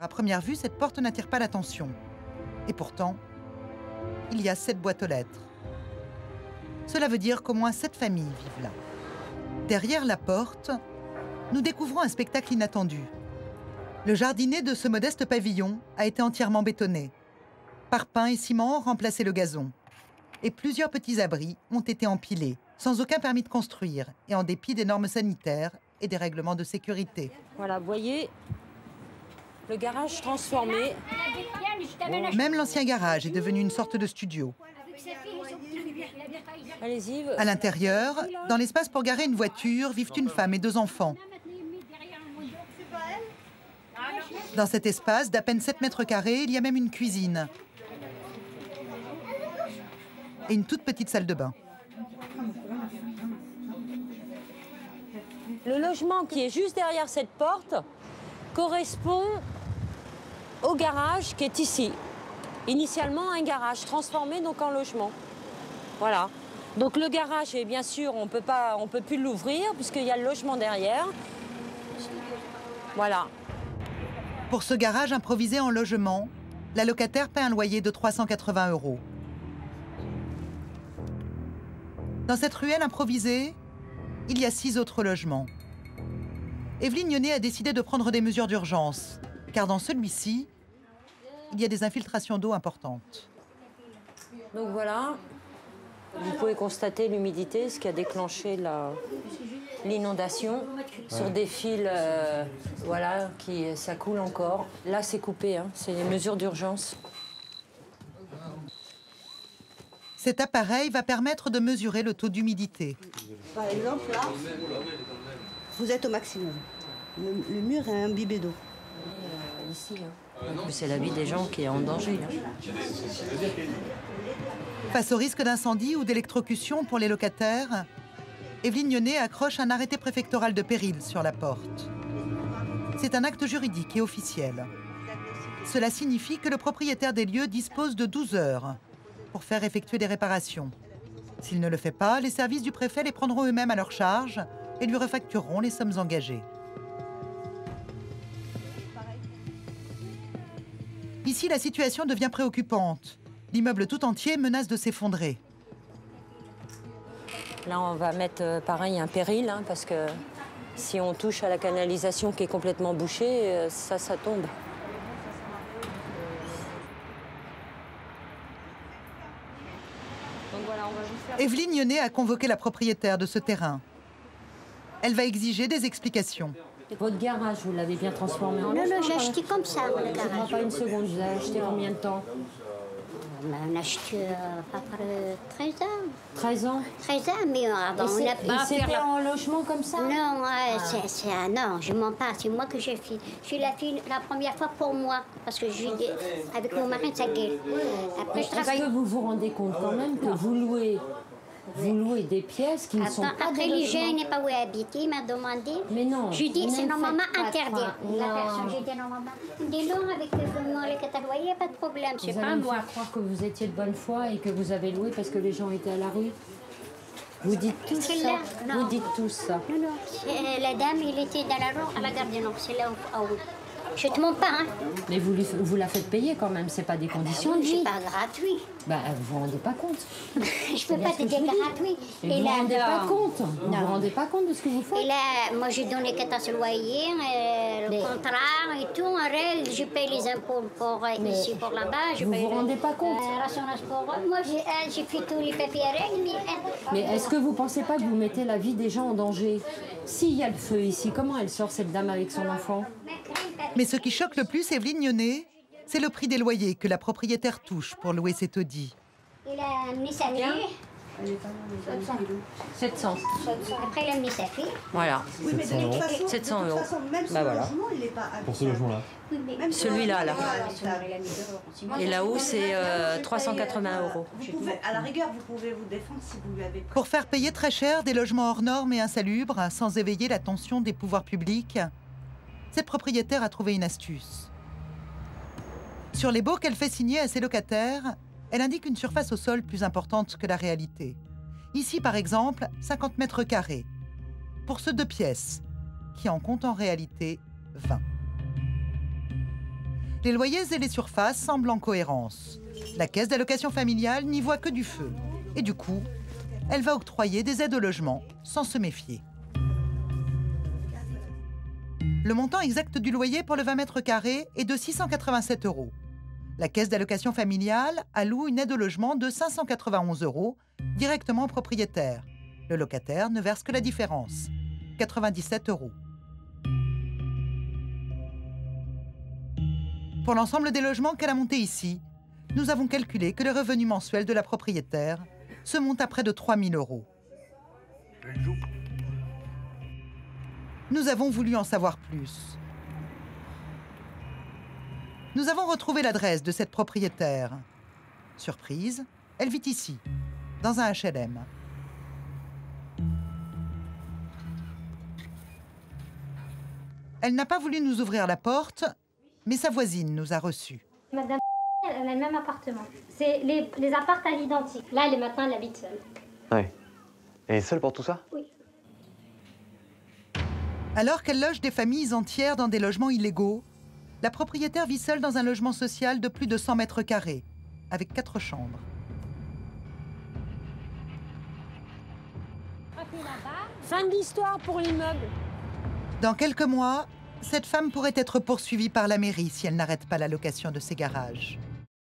À première vue, cette porte n'attire pas l'attention. Et pourtant, il y a 7 boîtes aux lettres. Cela veut dire qu'au moins 7 familles vivent là. Derrière la porte, nous découvrons un spectacle inattendu. Le jardinet de ce modeste pavillon a été entièrement bétonné. Parpaing et ciment ont remplacé le gazon. Et plusieurs petits abris ont été empilés, sans aucun permis de construire et en dépit des normes sanitaires et des règlements de sécurité. Voilà, vous voyez, le garage transformé. Même l'ancien garage est devenu une sorte de studio. Allez-y. À l'intérieur, dans l'espace pour garer une voiture, vivent une femme et 2 enfants. Dans cet espace d'à peine 7 mètres carrés, il y a même une cuisine et une toute petite salle de bain. Le logement qui est juste derrière cette porte correspond au garage qui est ici. Initialement, un garage transformé donc en logement. Voilà. Donc le garage, et bien sûr, on peut plus l'ouvrir puisqu'il y a le logement derrière. Voilà. Pour ce garage improvisé en logement, la locataire paie un loyer de 380 €. Dans cette ruelle improvisée, il y a 6 autres logements. Evelyne Yonnet a décidé de prendre des mesures d'urgence, car dans celui-ci, il y a des infiltrations d'eau importantes. Donc voilà, vous pouvez constater l'humidité, ce qui a déclenché l'inondation sur des fils, voilà, ça coule encore. Là, c'est coupé, hein, c'est les mesures d'urgence. Cet appareil va permettre de mesurer le taux d'humidité. Par exemple, là, vous êtes au maximum. Le mur est imbibé d'eau. Ici, hein. C'est la vie des gens qui est en danger. Hein. Face au risque d'incendie ou d'électrocution pour les locataires, Evelyne Yonnet accroche un arrêté préfectoral de péril sur la porte. C'est un acte juridique et officiel. Cela signifie que le propriétaire des lieux dispose de 12 heures pour faire effectuer des réparations. S'il ne le fait pas, les services du préfet les prendront eux-mêmes à leur charge et lui refactureront les sommes engagées. Ici, la situation devient préoccupante. L'immeuble tout entier menace de s'effondrer. Là, on va mettre pareil un péril, hein, parce que si on touche à la canalisation qui est complètement bouchée, ça tombe. Donc voilà, on va juste faire... Evelyne Yonnet a convoqué la propriétaire de ce terrain. Elle va exiger des explications. Votre garage, vous l'avez bien transformé en Non, j'ai acheté comme ça, le Je ne prends garage. pas une seconde, vous avez acheté combien de temps? On a acheté à peu près 13 ans. 13 ans. 13 ans, mais avant, on n'a pas C'était fait en logement comme ça? Non, non, je mens pas, c'est moi que j'ai fait. Je l'ai fait la première fois pour moi, parce que avec mon mari, ça gueule. Après, je Est-ce travaille. que vous vous rendez compte quand même que vous louez des pièces qui ne sont pas Après, des les gens logements? n'est pas où habiter, il m'a demandé. Mais non. Je dis, c'est ne normalement faites pas interdit. croire. La Non. personne, j'ai dit normalement. Dis non, avec le catalogue, il n'y a pas de problème, c'est Vous pas allez me moi. faire croire que vous étiez de bonne foi et que vous avez loué parce que les gens étaient à la rue? Vous dites tout C'est ça? là, non. Vous dites tout ça? Non, non, la dame, il était dans la rue à la gare du Nord, c'est là en haut. Je te mens pas, hein. Mais vous la faites payer quand même, c'est pas des conditions de C'est vie. pas gratuit. Bah, vous vous rendez pas compte. Je peux bien pas ce te que dire je vous dis. gratuit. Et vous vous rendez pas compte. Vous vous rendez pas compte de ce que vous faites. Et là, moi, j'ai donné 14 loyers, le contrat et tout. En règle, je paye les impôts pour ici, pour là-bas. Vous vous rendez pas compte. Rassurance pour eux. Moi, j'ai fait tous les papiers à règle. Mais est-ce que vous pensez pas que vous mettez la vie des gens en danger? S'il y a le feu ici, comment elle sort cette dame avec son enfant? Mais ce qui choque le plus Evelyne Yonnet, c'est le prix des loyers que la propriétaire touche pour louer ses taudis. Il a amené sa fille. 700. Après, il a amené sa fille. Voilà. Oui, mais de toute façon, 700 de toute euros. façon, même ce Bah voilà. logement, il n'est pas Pour ce logement-là. Même ce Celui-là, logement, là. il est pas habitable. Et là-haut, c'est 380 euros. Vous pouvez, à la rigueur, vous pouvez vous défendre si vous lui avez pris. Pour faire payer très cher des logements hors normes et insalubres, sans éveiller l'attention des pouvoirs publics, cette propriétaire a trouvé une astuce. Sur les baux qu'elle fait signer à ses locataires, elle indique une surface au sol plus importante que la réalité. Ici, par exemple, 50 mètres carrés. Pour ce 2 pièces, qui en comptent en réalité 20. Les loyers et les surfaces semblent en cohérence. La caisse d'allocation familiale n'y voit que du feu. Et du coup, elle va octroyer des aides au logement sans se méfier. Le montant exact du loyer pour le 20 mètres carrés est de 687 €. La caisse d'allocation familiale alloue une aide au logement de 591 € directement au propriétaire. Le locataire ne verse que la différence, 97 €. Pour l'ensemble des logements qu'elle a montés ici, nous avons calculé que le revenu mensuel de la propriétaire se monte à près de 3 000 €. Nous avons voulu en savoir plus. Nous avons retrouvé l'adresse de cette propriétaire. Surprise, elle vit ici, dans un HLM. Elle n'a pas voulu nous ouvrir la porte, mais sa voisine nous a reçus. Madame, elle a le même appartement. C'est les appartements à l'identique. Là, maintenant, elle habite seule. Ouais. Et seule pour tout ça? Oui. Alors qu'elle loge des familles entières dans des logements illégaux, la propriétaire vit seule dans un logement social de plus de 100 mètres carrés, avec 4 chambres. Fin de l'histoire pour l'immeuble. Dans quelques mois, cette femme pourrait être poursuivie par la mairie si elle n'arrête pas la location de ses garages.